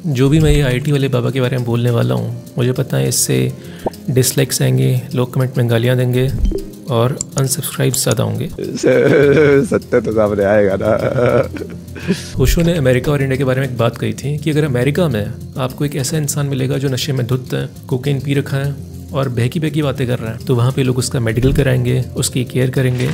जो भी मैं ये आईटी वाले बाबा के बारे में बोलने वाला हूँ, मुझे पता है इससे डिसलाइक्स आएंगे, लोग कमेंट में गालियाँ देंगे और अनसब्सक्राइब ज़्यादा होंगे। सत्य तो सामने आएगा ना। ओशो ने अमेरिका और इंडिया के बारे में एक बात कही थी कि अगर अमेरिका में आपको एक ऐसा इंसान मिलेगा जो नशे में धुत है, कोकेन पी रखा है और बहकी बहकी बातें कर रहा है, तो वहाँ पे लोग उसका मेडिकल कराएंगे, उसकी केयर करेंगे,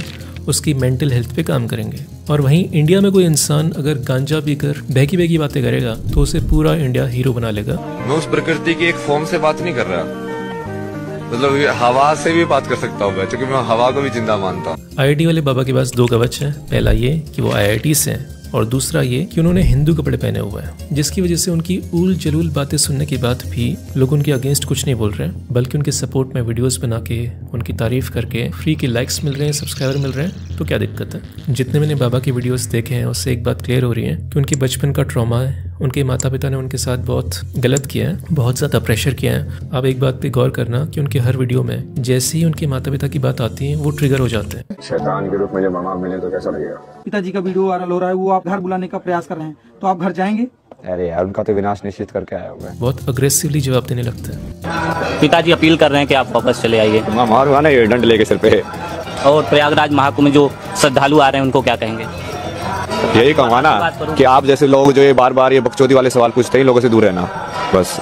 उसकी मेंटल हेल्थ पे काम करेंगे। और वहीं इंडिया में कोई इंसान अगर गांजा पीकर बहकी बहकी बातें करेगा तो उसे पूरा इंडिया हीरो बना लेगा। मैं उस प्रकृति की एक फॉर्म से बात नहीं कर रहा, मतलब हवा से भी बात कर सकता हूँ, क्योंकि मैं हवा को भी जिंदा मानता हूँ। आईआईटी वाले बाबा के पास दो कवच हैं। पहला ये कि वो आईआईटी से हैं और दूसरा ये कि उन्होंने हिंदू कपड़े पहने हुए हैं, जिसकी वजह से उनकी ऊल जलूल बातें सुनने के बाद भी लोग उनके अगेंस्ट कुछ नहीं बोल रहे हैं, बल्कि उनके सपोर्ट में वीडियोस बना के उनकी तारीफ करके फ्री के लाइक्स मिल रहे हैं, सब्सक्राइबर मिल रहे हैं। तो क्या दिक्कत है? जितने मैंने बाबा की वीडियोस देखे हैं उससे एक बात क्लियर हो रही है कि उनके बचपन का ट्रॉमा है, उनके माता पिता ने उनके साथ बहुत गलत किया है, बहुत ज़्यादा प्रेशर किया है। आप एक बात पे गौर करना कि उनके हर वीडियो में जैसे ही उनके माता पिता की बात आती है वो ट्रिगर हो जाते हैं। शैतान के रूप में जब मामा मिले तो कैसा लगेगा? पिताजी का वीडियो वायरल हो रहा है, वो आप घर बुलाने का प्रयास कर रहे हैं, तो आप घर जाएंगे? अरे यार, उनका तो विनाश निश्चित करके आया हुआ है। बहुत अग्रेसिवली जवाब देने लगता है। पिताजी अपील कर रहे हैं कि आप वापस चले आइए। मार हुआ ना ये डंड लेके सिर पे। और प्रयागराज महाकुंभ में जो श्रद्धालु आ रहे हैं उनको क्या कहेंगे? यही कहूँगा ना कि आप जैसे लोग जो ये बार बार ये बकचोदी वाले सवाल पूछते हैं, लोगों से दूर रहना बस।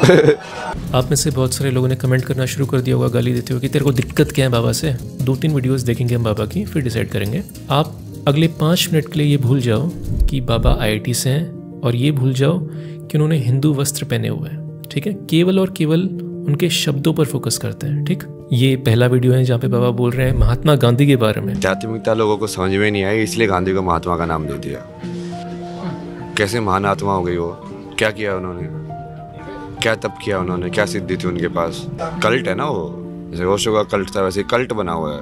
आप में से बहुत सारे लोगों ने कमेंट करना शुरू कर दिया होगा गाली देते हुए कि तेरे को दिक्कत क्या है बाबा से। 2-3 वीडियोस देखेंगे हम बाबा की, फिर डिसाइड करेंगे। आप अगले 5 मिनट के लिए ये भूल जाओ कि बाबा आईआईटी से हैं और ये भूल जाओ कि उन्होंने हिंदू वस्त्र पहने हुए हैं, ठीक है? केवल और केवल उनके शब्दों पर फोकस करते हैं, ठीक? ये पहला वीडियो है जहाँ पे बाबा बोल रहे हैं महात्मा गांधी के बारे में। जातिमुक्ता लोगों को समझ में नहीं आई, इसलिए गांधी को महात्मा का नाम दे दिया। कैसे महान आत्मा हो गई वो? क्या किया उन्होंने? क्या तप किया उन्होंने? क्या सिद्धि थी उनके पास? कल्ट है ना वो, जैसे ओशो का कल्ट था वैसे कल्ट बना हुआ है।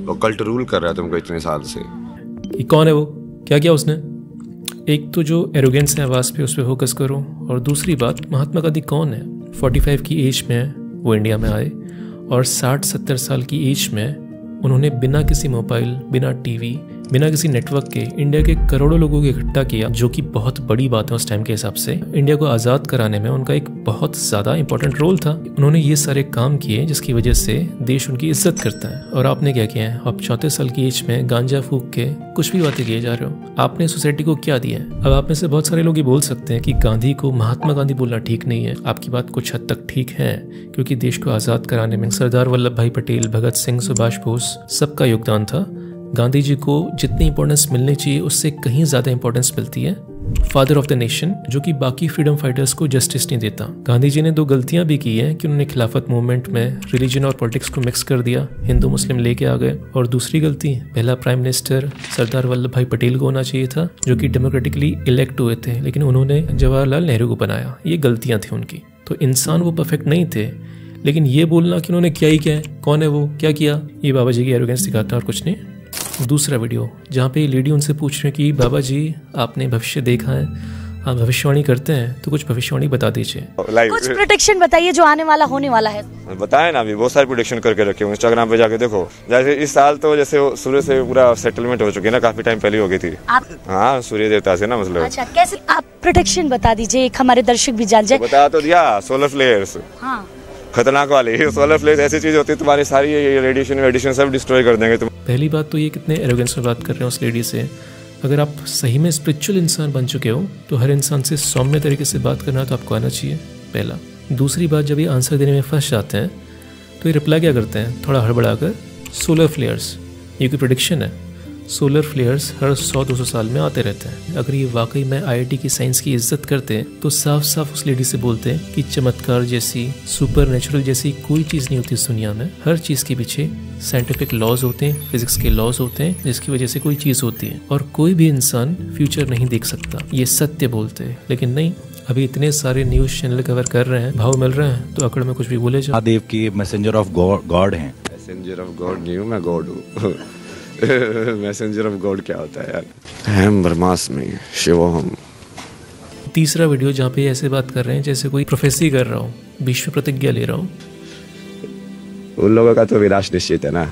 वो कल्ट रूल कर रहा है तुमको इतने साल से। ये कौन है वो? क्या किया उसने? एक तो जो एरोगेंस है आवाज़ पे, उस पर फोकस करो, और दूसरी बात, महात्मा गांधी कौन है? 45 की एज में वो इंडिया में आए और 60-70 साल की एज में उन्होंने बिना किसी मोबाइल, बिना टीवी, बिना किसी नेटवर्क के इंडिया के करोड़ों लोगों को इकट्ठा किया, जो कि बहुत बड़ी बात है उस टाइम के हिसाब से। इंडिया को आज़ाद कराने में उनका एक बहुत ज़्यादा इंपॉर्टेंट रोल था। उन्होंने ये सारे काम किए जिसकी वजह से देश उनकी इज्जत करता है। और आपने क्या किया है? आप 34 साल की एज में गांजा फूक के कुछ भी बातें किए जा रहे हो। आपने सोसाइटी को क्या दिया है? अब आप में से बहुत सारे लोग ये बोल सकते हैं कि गांधी को महात्मा गांधी बोलना ठीक नहीं है। आपकी बात कुछ हद तक ठीक है, क्योंकि देश को आज़ाद कराने में सरदार वल्लभ भाई पटेल, भगत सिंह, सुभाष बोस सबका योगदान था। गांधी जी को जितनी इंपॉर्टेंस मिलनी चाहिए उससे कहीं ज़्यादा इंपॉर्टेंस मिलती है फादर ऑफ द नेशन, जो कि बाकी फ्रीडम फाइटर्स को जस्टिस नहीं देता। गांधी जी ने 2 गलतियां भी की हैं कि उन्होंने खिलाफत मूवमेंट में रिलीजन और पॉलिटिक्स को मिक्स कर दिया, हिंदू मुस्लिम लेके आ गए। और दूसरी गलती, पहला प्राइम मिनिस्टर सरदार वल्लभ भाई पटेल को होना चाहिए था, जो कि डेमोक्रेटिकली इलेक्ट हुए थे, लेकिन उन्होंने जवाहरलाल नेहरू को बनाया। ये गलतियाँ थी उनकी। तो इंसान वो परफेक्ट नहीं थे, लेकिन ये बोलना कि उन्होंने क्या ही क्या है, कौन है वो, क्या किया, ये बाबा जी की एरोगेंस दिखाता है और कुछ नहीं। दूसरा वीडियो जहाँ पे लेडी उनसे पूछ रहे हैं कि बाबा जी आपने भविष्य देखा है, आप भविष्यवाणी करते हैं, तो कुछ भविष्यवाणी बता दीजिए। कुछ प्रोटेक्शन बताइए जो आने वाला होने वाला है। बताए ना, अभी बहुत सारे प्रोटेक्शन करके रखे हुए। इंस्टाग्राम पे जाके देखो, जैसे इस साल तो जैसे सूर्य से पूरा सेटलमेंट हो चुकी है ना, काफी टाइम पहले हो गई थी। हाँ, सूर्य देवता से ना, मतलब। अच्छा, कैसे? आप प्रोटेक्शन बता दीजिए, एक हमारे दर्शक भी जान जाए। बता तो दिया, सोलर फ्लेयर्स। हाँ, खतरनाक वाली सोलर फ्लेयर्स ऐसी चीज होती है, तुम्हारी सारी ये रेडिएशन सब डिस्ट्रॉय कर देंगे तुम। पहली बात तो ये कितने एरोगेंस में बात कर रहे हैं उस लेडी से। अगर आप सही में स्पिरिचुअल इंसान बन चुके हो तो हर इंसान से सौम्य तरीके से बात करना तो आपको आना चाहिए, पहला। दूसरी बात, जब ये आंसर देने में फंस जाते हैं तो ये रिप्लाई क्या करते हैं थोड़ा हड़बड़ा कर, सोलर फ्लेयर्स। ये कोई प्रेडिक्शन है? सोलर फ्लेयर्स हर 100-200 साल में आते रहते हैं। अगर ये वाकई में आईआईटी की साइंस की इज्जत करते तो साफ साफ उस लेडी से बोलते कि चमत्कार जैसी, सुपर नेचुरल जैसी कोई चीज़ नहीं होती इस दुनिया में। हर चीज़ के पीछे साइंटिफिक लॉज होते हैं, फिजिक्स के लॉज होते हैं, जिसकी वजह से कोई चीज़ होती है। और कोई भी इंसान फ्यूचर नहीं देख सकता, ये सत्य बोलते हैं। लेकिन नहीं, अभी इतने सारे न्यूज़ चैनल कवर कर रहे हैं, भाव मिल रहे हैं, तो अकड़ में कुछ भी बोले जाओ। महादेव की मैसेंजर ऑफ गॉड हैं। मैसेंजर ऑफ गॉड नहीं हूँ मैं, गॉड हूँ। मैसेंजर ऑफ गॉड क्या होता है यार? हम ब्रह्मास्मि शिवोहम। तीसरा वीडियो जहाँ पे ऐसे बात कर रहे हैं जैसे कोई प्रोफेसी कर रहा हूँ, भीष्म प्रतिज्ञा ले रहा हूँ। उन लोगों का तो विनाश निश्चित है ना।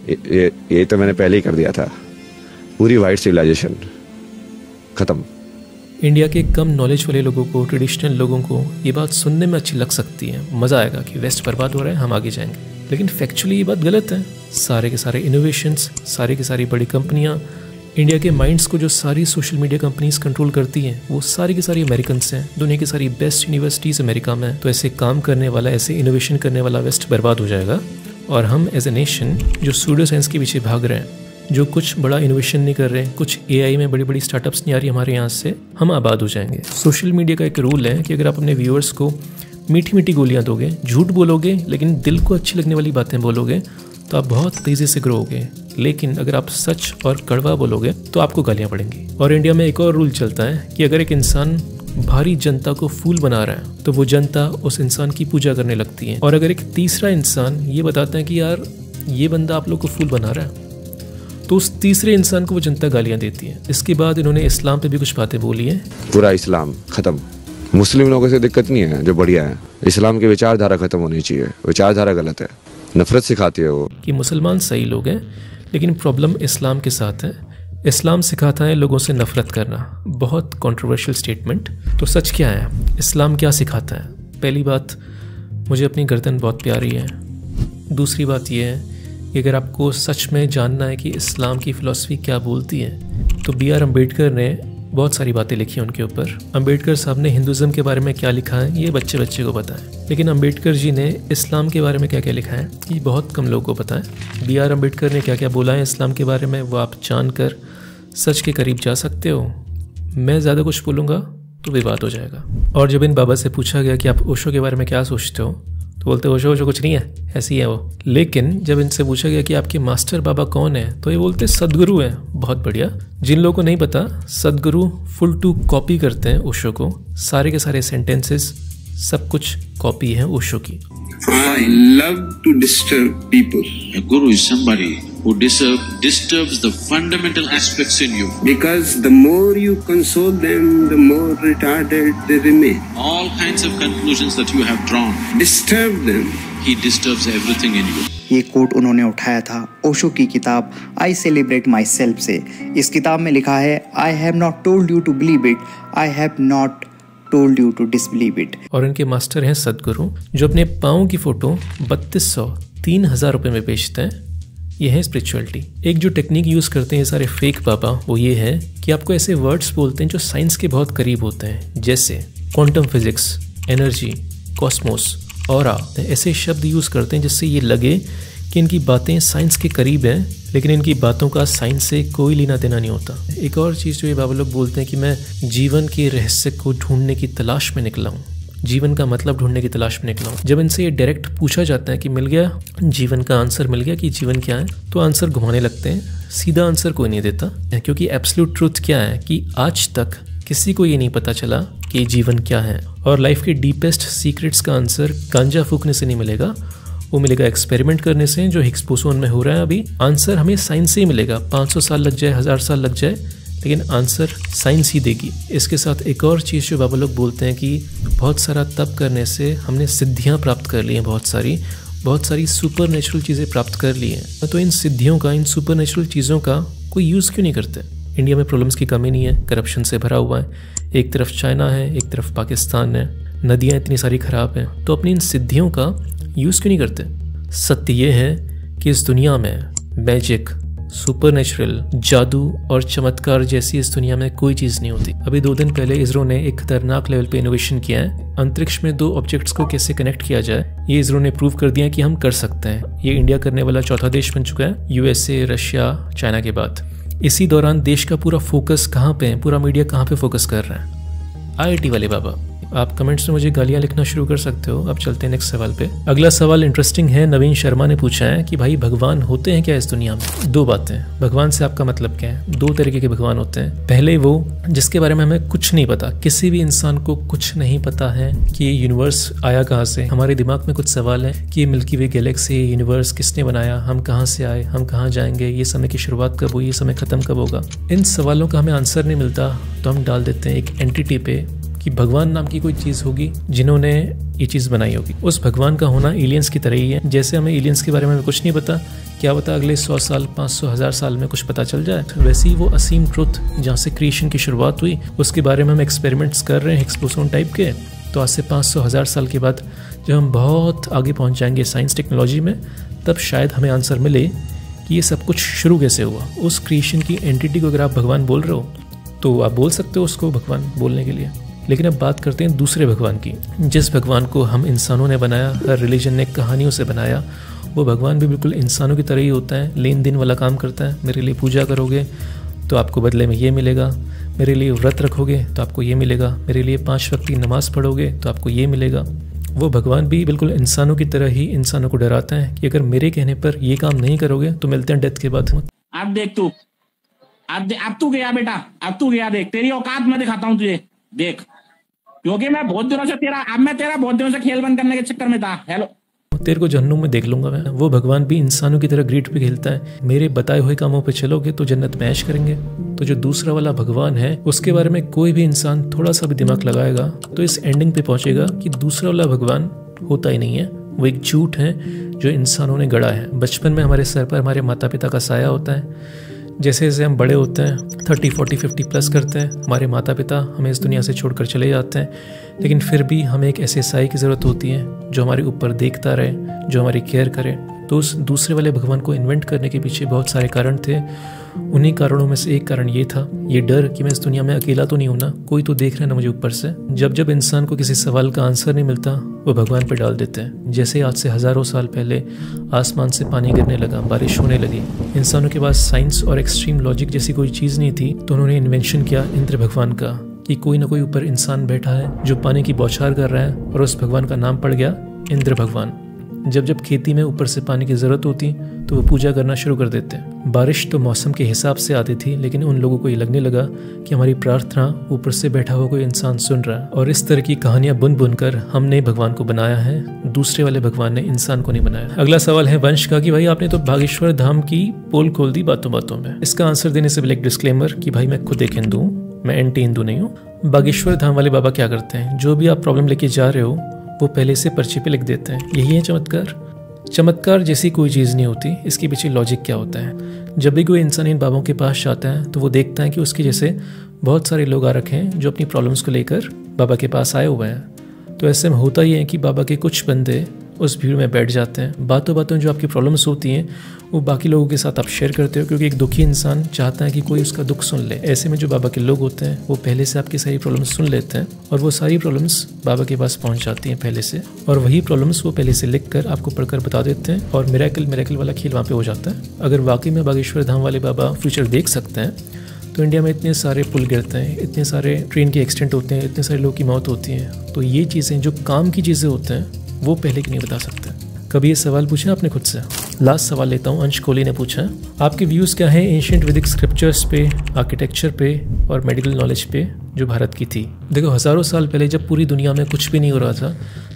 ये तो मैंने पहले ही कर दिया था। पूरी वाइट सिविलाइजेशन खत्म। इंडिया के कम नॉलेज वाले लोगों को, ट्रेडिशनल लोगों को ये बात सुनने में अच्छी लग सकती है, मज़ा आएगा कि वेस्ट बर्बाद हो रहा है, हम आगे जाएंगे। लेकिन फैक्चुअली ये बात गलत है। सारे के सारे इनोवेशंस, सारी की सारी बड़ी कंपनियाँ, इंडिया के माइंड्स को जो सारी सोशल मीडिया कंपनीज कंट्रोल करती हैं, वो सारी की सारी अमेरिकन्स हैं। दुनिया की सारी बेस्ट यूनिवर्सिटीज़ अमेरिका में। तो ऐसे काम करने वाला, ऐसे इनोवेशन करने वाला वेस्ट बर्बाद हो जाएगा और हम एज ए नेशन जो सूडो साइंस के पीछे भाग रहे हैं, जो कुछ बड़ा इनोवेशन नहीं कर रहे हैं, कुछ AI में बड़ी बड़ी स्टार्टअप्स नहीं आ रही हमारे यहाँ से, हम आबाद हो जाएंगे। सोशल मीडिया का एक रूल है कि अगर आप अपने व्यूअर्स को मीठी मीठी गोलियाँ दोगे, झूठ बोलोगे लेकिन दिल को अच्छी लगने वाली बातें बोलोगे, तो आप बहुत तेज़ी से ग्रो होगे। लेकिन अगर आप सच और कड़वा बोलोगे तो आपको गालियाँ पड़ेंगी। और इंडिया में एक और रूल चलता है कि अगर एक इंसान भारी जनता को फूल बना रहा है तो वो जनता उस इंसान की पूजा करने लगती है। और अगर एक तीसरा इंसान ये बताता है कि यार ये बंदा आप लोग को फूल बना रहा है, तो उस तीसरे इंसान को वो जनता गालियाँ देती है। इसके बाद इन्होंने इस्लाम पे भी कुछ बातें बोली हैं। पूरा इस्लाम खत्म, मुस्लिम लोगों से दिक्कत नहीं है, जो बढ़िया है। इस्लाम की विचारधारा खत्म होनी चाहिए, विचारधारा गलत है, नफरत सिखाती है वो। कि मुसलमान सही लोग हैं, लेकिन प्रॉब्लम इस्लाम के साथ है। इस्लाम सिखाता है लोगों से नफरत करना। बहुत कंट्रोवर्शियल स्टेटमेंट। तो सच क्या है, इस्लाम क्या सिखाता है? पहली बात, मुझे अपनी गर्दन बहुत प्यारी है। दूसरी बात यह है कि अगर आपको सच में जानना है कि इस्लाम की फ़िलासफ़ी क्या बोलती है, तो BR अम्बेडकर ने बहुत सारी बातें लिखी हैं उनके ऊपर। अम्बेडकर साहब ने हिंदुज़म के बारे में क्या लिखा है ये बच्चे बच्चे को पता है, लेकिन अम्बेडकर जी ने इस्लाम के बारे में क्या क्या लिखा है ये बहुत कम लोगों को पता है। BR अम्बेडकर ने क्या क्या बोला है इस्लाम के बारे में, वो आप जानकर सच के करीब जा सकते हो। मैं ज़्यादा कुछ बोलूँगा तो विवाद हो जाएगा। और जब इन बाबा से पूछा गया कि आप ओशो के बारे में क्या सोचते हो, तो बोलते ओशो कुछ नहीं है, ऐसी है वो। लेकिन जब इनसे पूछा गया कि आपके मास्टर बाबा कौन है, तो ये बोलते सदगुरु हैं। बहुत बढ़िया। जिन लोगों को नहीं पता, सदगुरु फुल टू कॉपी करते हैं ओशो को। सारे के सारे सेंटेंसेस सब कुछ कॉपी है ओशो की। I love to disturb people. A guru is somebody who disturbs the fundamental aspects in you. Because the more you console them, the more retarded they remain. All kinds of conclusions that you have drawn. Disturb them. He disturbs everything in you. ये coat उन्होंने उठाया था ओशो की किताब I celebrate my self से। इस किताब में लिखा है, I have not told you to believe it, I have not told you to disbelieve it। और इनके मास्टर हैं सदगुरु, जो अपने पाँव की फोटो 3200-3000 रुपये में बेचते हैं। ये है स्पिरिचुअलिटी। एक जो टेक्निक यूज़ करते हैं ये सारे फेक बाबा, वो ये है कि आपको ऐसे वर्ड्स बोलते हैं जो साइंस के बहुत करीब होते हैं, जैसे quantum physics, energy, Cosmos, aura. ऐसे शब्द यूज़ करते हैं जिससे ये लगे कि इनकी बातें साइंस के करीब हैं, लेकिन इनकी बातों का साइंस से कोई लेना देना नहीं होता। एक और चीज़ जो ये बाबा लोग बोलते हैं कि मैं जीवन के रहस्य को ढूंढने की तलाश में निकला हूँ, जीवन का मतलब ढूंढने की तलाश में निकला हूँ। जब इनसे ये डायरेक्ट पूछा जाता है कि मिल गया जीवन का आंसर, मिल गया कि जीवन क्या है, तो आंसर घुमाने लगते हैं। सीधा आंसर कोई नहीं देता, क्योंकि एब्सोल्यूट ट्रूथ क्या है कि आज तक किसी को ये नहीं पता चला कि जीवन क्या है। और लाइफ के डीपेस्ट सीक्रेट्स का आंसर गांजा फूकने से नहीं मिलेगा, वो मिलेगा एक्सपेरिमेंट करने से, जो हिग्स बोसोन में हो रहा है अभी। आंसर हमें साइंस से ही मिलेगा, 500 साल लग जाए, 1000 साल लग जाए, लेकिन आंसर साइंस ही देगी। इसके साथ एक और चीज़ जो बाबा लोग बोलते हैं कि बहुत सारा तप करने से हमने सिद्धियां प्राप्त कर ली हैं, बहुत सारी सुपर नेचुरल चीज़ें प्राप्त कर ली हैं। तो इन सिद्धियों का, इन सुपर नेचुरल चीज़ों का कोई यूज़ क्यों नहीं करते? इंडिया में प्रॉब्लम्स की कमी नहीं है, करप्शन से भरा हुआ है, एक तरफ चाइना है, एक तरफ पाकिस्तान है, नदियाँ इतनी सारी ख़राब हैं, तो अपनी इन सिद्धियों का यूज़ क्यों नहीं करते? सत्य ये है कि इस दुनिया में मैजिक, सुपरनेचुरल, जादू और चमत्कार जैसी इस दुनिया में कोई चीज़ नहीं होती। अभी 2 दिन पहले इसरो ने एक खतरनाक लेवल पे इनोवेशन किया है। अंतरिक्ष में 2 ऑब्जेक्ट्स को कैसे कनेक्ट किया जाए, ये इसरो ने प्रूव कर दिया कि हम कर सकते हैं। ये इंडिया करने वाला चौथा देश बन चुका है, USA, रशिया, चाइना के बाद। इसी दौरान देश का पूरा फोकस कहाँ पे है, पूरा मीडिया कहाँ पे फोकस कर रहा है? IIT वाले बाबा। आप कमेंट्स में मुझे गालियां लिखना शुरू कर सकते हो। अब चलते हैं नेक्स्ट सवाल पे। अगला सवाल इंटरेस्टिंग है। नवीन शर्मा ने पूछा है कि भाई भगवान होते हैं क्या इस दुनिया में? 2 बातें। भगवान से आपका मतलब क्या है? 2 तरीके के भगवान होते हैं। पहले वो जिसके बारे में हमें कुछ नहीं पता, किसी भी इंसान को कुछ नहीं पता है कि यूनिवर्स आया कहाँ से। हमारे दिमाग में कुछ सवाल है कि मिल्की वे गैलेक्सी, यूनिवर्स किसने बनाया, हम कहाँ से आए, हम कहाँ जाएंगे, ये समय की शुरुआत कब हुई, ये समय खत्म कब होगा। इन सवालों का हमें आंसर नहीं मिलता तो हम डाल देते हैं एक एंटिटी पे कि भगवान नाम की कोई चीज़ होगी जिन्होंने ये चीज़ बनाई होगी। उस भगवान का होना एलियंस की तरह ही है। जैसे हमें एलियंस के बारे में कुछ नहीं पता, क्या पता अगले 100 साल 500 1000 साल में कुछ पता चल जाए। वैसे ही वो असीम ट्रुथ जहाँ से क्रिएशन की शुरुआत हुई उसके बारे में हम एक्सपेरिमेंट्स कर रहे हैं हिग्स-बोसॉन टाइप के। तो आज से 500 1000 साल के बाद जब हम बहुत आगे पहुँच जाएंगे साइंस टेक्नोलॉजी में, तब शायद हमें आंसर मिले कि ये सब कुछ शुरू कैसे हुआ। उस क्रिएशन की एंटिटी को अगर आप भगवान बोल रहे हो तो आप बोल सकते हो उसको भगवान बोलने के लिए। लेकिन अब बात करते हैं दूसरे भगवान की, जिस भगवान को हम इंसानों ने बनाया, हर रिलीजन ने कहानियों से बनाया। वो भगवान भी बिल्कुल इंसानों की तरह ही होता है, लेन देन वाला काम करता है। मेरे लिए पूजा करोगे तो आपको बदले में ये मिलेगा, मेरे लिए व्रत रखोगे तो आपको ये मिलेगा, मेरे लिए 5 वक्त की नमाज पढ़ोगे तो आपको ये मिलेगा। वो भगवान भी बिल्कुल इंसानों की तरह ही इंसानों को डराता है कि अगर मेरे कहने पर ये काम नहीं करोगे तो मिलते हैं डेथ के बाद। अब देख तू, अब तू गया बेटा, अब तू गया, देख तेरी औकात मैं दिखाता हूँ तुझे, देख। क्योंकि मैं बहुत दिनों से तेरा बहुत दिनों से खेल बंद करने के चक्कर में था। हेलो, तेरे को जहन्नुम में देख लूंगा मैं। वो भगवान भी इंसानों की तरह ग्रिड पे खेलता है। मेरे बताए हुए कामों पे चलोगे तो जन्नत में ऐश करेंगे। तो जो दूसरा वाला भगवान है उसके बारे में कोई भी इंसान थोड़ा सा भी दिमाग लगाएगा तो इस एंडिंग पे पहुंचेगा कि दूसरा वाला भगवान होता ही नहीं है, वो एक झूठ है जो इंसानों ने गढ़ा है। बचपन में हमारे सर पर हमारे माता पिता का साया होता है। जैसे जैसे हम बड़े होते हैं, 30 40 50 प्लस करते हैं, हमारे माता पिता हमें इस दुनिया से छोड़कर चले जाते हैं। लेकिन फिर भी हमें एक ऐसे साई की ज़रूरत होती है जो हमारे ऊपर देखता रहे, जो हमारी केयर करे। तो उस दूसरे वाले भगवान को इन्वेंट करने के पीछे बहुत सारे कारण थे। उन्हीं कारणों में से एक कारण ये था, ये डर कि मैं इस दुनिया में अकेला तो नहीं हूं ना, कोई तो देख रहा है ना मुझे ऊपर से। जब जब इंसान को किसी सवाल का आंसर नहीं मिलता वो भगवान पे डाल देते हैं। जैसे आज से हज़ारों साल पहले आसमान से पानी गिरने लगा, बारिश होने लगी। इंसानों के पास साइंस और एक्सट्रीम लॉजिक जैसी कोई चीज़ नहीं थी, तो उन्होंने इन्वेंशन किया इंद्र भगवान का कि कोई ना कोई ऊपर इंसान बैठा है जो पानी की बौछार कर रहा है, और उस भगवान का नाम पड़ गया इंद्र भगवान। जब जब खेती में ऊपर से पानी की ज़रूरत होती तो वो पूजा करना शुरू कर देते हैं। बारिश तो मौसम के हिसाब से आती थी, लेकिन उन लोगों को ये लगने लगा कि हमारी प्रार्थना ऊपर से बैठा हुआ कोई इंसान सुन रहा है। और इस तरह की कहानियां बुन बुन कर हमने भगवान को बनाया है, दूसरे वाले भगवान ने इंसान को नहीं बनाया। अगला सवाल है वंश का कि भाई आपने तो बागेश्वर धाम की पोल खोल दी बातों बातों में। इसका आंसर देने से पहले एक डिस्क्लेमर कि भाई मैं खुद एक हिंदू हूँ, मैं एंटी हिंदू नहीं हूँ। बागेश्वर धाम वाले बाबा क्या करते हैं, जो भी आप प्रॉब्लम लेके जा रहे हो वो पहले से पर्ची पे लिख देते हैं। यही है चमत्कार। चमत्कार जैसी कोई चीज़ नहीं होती, इसके पीछे लॉजिक क्या होता है। जब भी कोई इंसान इन बाबों के पास जाता है तो वो देखता है कि उसके जैसे बहुत सारे लोग आ रखे हैं जो अपनी प्रॉब्लम्स को लेकर बाबा के पास आए हुए हैं। तो ऐसे में होता ही है कि बाबा के कुछ बंदे उस भीड़ में बैठ जाते हैं। बातों बातों जो आपकी प्रॉब्लम्स होती हैं वो बाकी लोगों के साथ आप शेयर करते हो, क्योंकि एक दुखी इंसान चाहता है कि कोई उसका दुख सुन ले। ऐसे में जो बाबा के लोग होते हैं वो पहले से आपकी सारी प्रॉब्लम्स सुन लेते हैं, और वो सारी प्रॉब्लम्स बाबा के पास पहुंच जाती हैं पहले से, और वही प्रॉब्लम्स वो पहले से लिख कर आपको पढ़कर बता देते हैं, और मिरेकल वाला खेल वहाँ पे हो जाता है। अगर वाकई में बागेश्वर धाम वाले बाबा फ्यूचर देख सकते हैं तो इंडिया में इतने सारे पुल गिरते हैं, इतने सारे ट्रेन के एक्सीडेंट होते हैं, इतने सारे लोगों की मौत होती है, तो ये चीज़ें जो काम की चीज़ें होते हैं वो पहले की नहीं बता सकते। कभी ये सवाल पूछा आपने खुद से? लास्ट सवाल लेता हूँ, अंश कोहली ने पूछा, आपके व्यूज़ क्या हैं एंशिएंट वैदिक स्क्रिप्चर्स पे, आर्किटेक्चर पे और मेडिकल नॉलेज पे जो भारत की थी? देखो, हज़ारों साल पहले जब पूरी दुनिया में कुछ भी नहीं हो रहा था,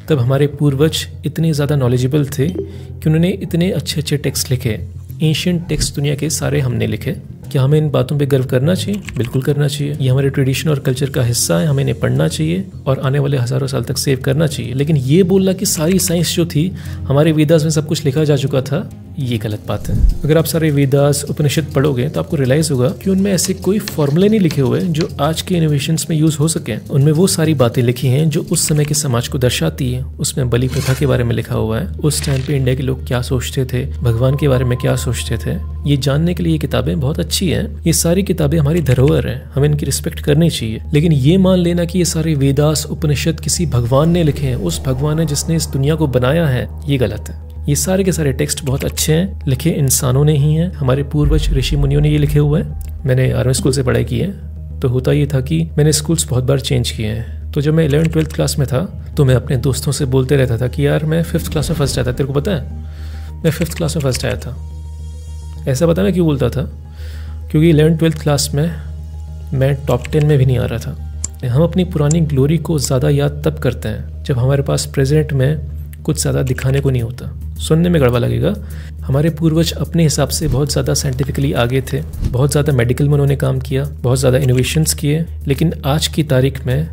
तब हमारे पूर्वज इतने ज़्यादा नॉलेजेबल थे कि उन्होंने इतने अच्छे अच्छे टेक्स्ट लिखे। एंशिएंट टेक्स्ट दुनिया के सारे हमने लिखे। क्या हमें इन बातों पे गर्व करना चाहिए? बिल्कुल करना चाहिए। ये हमारे ट्रेडिशन और कल्चर का हिस्सा है, हमें इन्हें पढ़ना चाहिए और आने वाले हज़ारों साल तक सेव करना चाहिए। लेकिन ये बोलना कि सारी साइंस जो थी हमारे वेदास में सब कुछ लिखा जा चुका था, ये गलत बात है। अगर आप सारे वेदास उपनिषद पढ़ोगे तो आपको रियलाइज़ होगा कि उनमें ऐसे कोई फॉर्मूले नहीं लिखे हुए जो आज के इनोवेशंस में यूज़ हो सके। उनमें वो सारी बातें लिखी हैं जो उस समय के समाज को दर्शाती है। उसमें बलि प्रथा के बारे में लिखा हुआ है, उस टाइम पे इंडिया के लोग क्या सोचते थे, भगवान के बारे में क्या सोचते थे। ये जानने के लिए ये किताबें बहुत अच्छी हैं। ये सारी किताबें हमारी धरोहर हैं, हमें इनकी रिस्पेक्ट करनी चाहिए। लेकिन ये मान लेना कि ये सारे वेदास उपनिषद किसी भगवान ने लिखे हैं, उस भगवान ने जिसने इस दुनिया को बनाया है, ये गलत है। ये सारे के सारे टेक्स्ट बहुत अच्छे हैं, लिखे इंसानों ने ही हैं, हमारे पूर्वज ऋषि मुनियों ने ये लिखे हुए हैं। मैंने आर्मी स्कूल से पढ़ाई की है, तो होता ये था कि मैंने स्कूल्स बहुत बार चेंज किए हैं। तो जब मैं 11th-12th क्लास में था तो मैं अपने दोस्तों से बोलते रहता था कि यार मैं 5th क्लास में फर्स्ट आया था, तेरे को पता है मैं 5th क्लास में फर्स्ट आया था। ऐसा पता मैं क्यों बोलता था? क्योंकि 11th-12th क्लास में मैं टॉप 10 में भी नहीं आ रहा था। हम अपनी पुरानी ग्लोरी को ज़्यादा याद तब करते हैं जब हमारे पास प्रेजेंट में कुछ ज़्यादा दिखाने को नहीं होता। सुनने में गड़बड़ लगेगा, हमारे पूर्वज अपने हिसाब से बहुत ज़्यादा साइंटिफिकली आगे थे, बहुत ज़्यादा मेडिकल में उन्होंने काम किया, बहुत ज़्यादा इनोवेशंस किए। लेकिन आज की तारीख में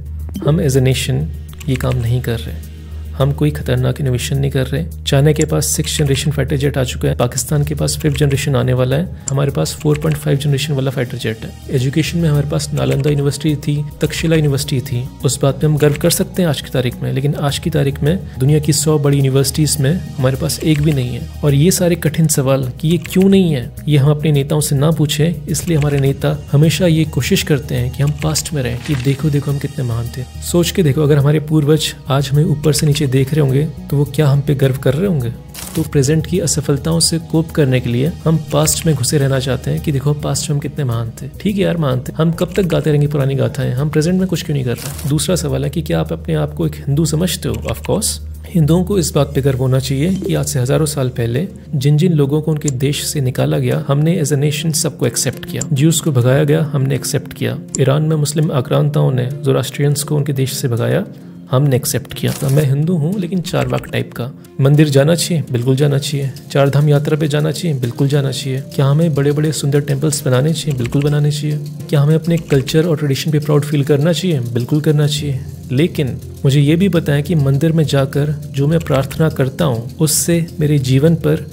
हम एज ए नेशन ये काम नहीं कर रहे। हम कोई खतरनाक इनोवेशन नहीं कर रहे। चाइना के पास 6th जनरेशन फाइटर जेट आ चुका है, पाकिस्तान के पास 5th जनरेशन आने वाला है, हमारे पास 4.5 जनरेशन वाला फाइटर जेट है। एजुकेशन में हमारे पास नालंदा यूनिवर्सिटी थी, तक्षशिला यूनिवर्सिटी थी, उस बात पे हम गर्व कर सकते हैं आज की तारीख में। लेकिन आज की तारीख में दुनिया की 100 बड़ी यूनिवर्सिटीज में हमारे पास एक भी नहीं है। और ये सारे कठिन सवाल कि ये क्यों नहीं है, ये हम अपने नेताओं से ना पूछें। इसलिए हमारे नेता हमेशा ये कोशिश करते हैं कि हम पास्ट में रहें, कि देखो देखो हम कितने महान थे। सोच के देखो, अगर हमारे पूर्वज आज हमें ऊपर से नीचे देख रहे होंगे तो वो क्या हम पे गर्व कर रहे होंगे। तो प्रेजेंट की असफलताओं से कोप करने के लिए हम पास्ट में घुसे रहना चाहते हैं कि देखो पास्ट में हम कितने महान थे। ठीक है यार, महान थे, हम कब तक गाते रहेंगे पुरानी गाथाएं, हम प्रेजेंट में कुछ क्यों नहीं कर रहे। दूसरा सवाल है कि क्या आप अपने आप को एक हिंदू समझते हो? ऑफ कोर्स हिंदुओं को इस बात पे गर्व होना चाहिए कि आज से हजारों साल पहले जिन जिन लोगों को उनके देश से निकाला गया, हमने एज ए नेशन सबको एक्सेप्ट किया। ज्यूज को भगाया गया, हमने एक्सेप्ट किया। ईरान में मुस्लिम आक्रांताओं ने ज़ोरास्ट्रियंस को उनके देश से भगाया, हमने एक्सेप्ट किया। तो मैं हिंदू हूँ, लेकिन चारवाक टाइप का। मंदिर जाना चाहिए, बिल्कुल जाना चाहिए। 4 धाम यात्रा पे जाना चाहिए, बिल्कुल जाना चाहिए। क्या हमें बड़े बड़े सुंदर टेम्पल्स बनाने चाहिए? बिल्कुल बनाने चाहिए। क्या हमें अपने कल्चर और ट्रेडिशन पे प्राउड फील करना चाहिए? बिल्कुल करना चाहिए। लेकिन मुझे ये भी पता है कि मंदिर में जाकर जो मैं प्रार्थना करता हूँ उससे मेरे जीवन पर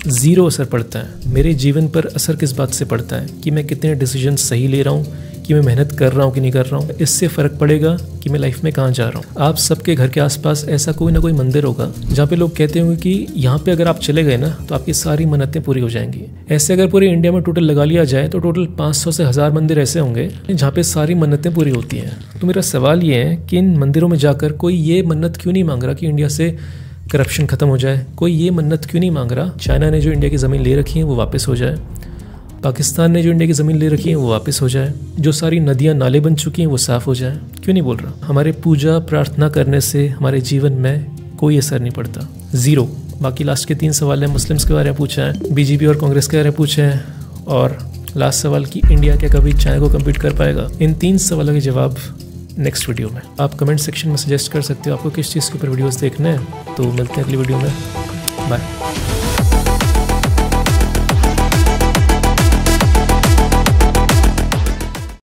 0 असर पड़ता है। मेरे जीवन पर असर किस बात से पड़ता है? कि मैं कितने डिसीजन सही ले रहा हूँ, कि मैं मेहनत कर रहा हूँ कि नहीं कर रहा हूँ। इससे फ़र्क पड़ेगा कि मैं लाइफ में कहाँ जा रहा हूँ। आप सबके घर के आसपास ऐसा कोई ना कोई मंदिर होगा जहाँ पे लोग कहते होंगे कि यहाँ पे अगर आप चले गए ना तो आपकी सारी मन्नतें पूरी हो जाएंगी। ऐसे अगर पूरे इंडिया में टोटल लगा लिया जाए तो टोटल 500 से 1000 मंदिर ऐसे होंगे जहाँ पे सारी मन्नतें पूरी होती हैं। तो मेरा सवाल ये है कि इन मंदिरों में जाकर कोई ये मन्नत क्यों नहीं मांग रहा कि इंडिया से करप्शन खत्म हो जाए? कोई ये मन्नत क्यों नहीं मांग रहा चाइना ने जो इंडिया की ज़मीन ले रखी है वो वापस हो जाए, पाकिस्तान ने जो इंडिया की ज़मीन ले रखी है वो वापस हो जाए, जो सारी नदियाँ नाले बन चुकी हैं वो साफ़ हो जाए? क्यों नहीं बोल रहा? हमारे पूजा प्रार्थना करने से हमारे जीवन में कोई असर नहीं पड़ता, 0। बाकी लास्ट के 3 सवाल हैं, मुस्लिम्स के बारे में पूछा है, बीजेपी और कांग्रेस के बारे में पूछे हैं, और लास्ट सवाल कि इंडिया क्या कभी चाइना को कम्पीट कर पाएगा। इन 3 सवालों के जवाब नेक्स्ट वीडियो में। आप कमेंट सेक्शन में सजेस्ट कर सकते हो आपको किस चीज़ के ऊपर वीडियोज़ देखने हैं। तो मिलते हैं अगली वीडियो में, बाय।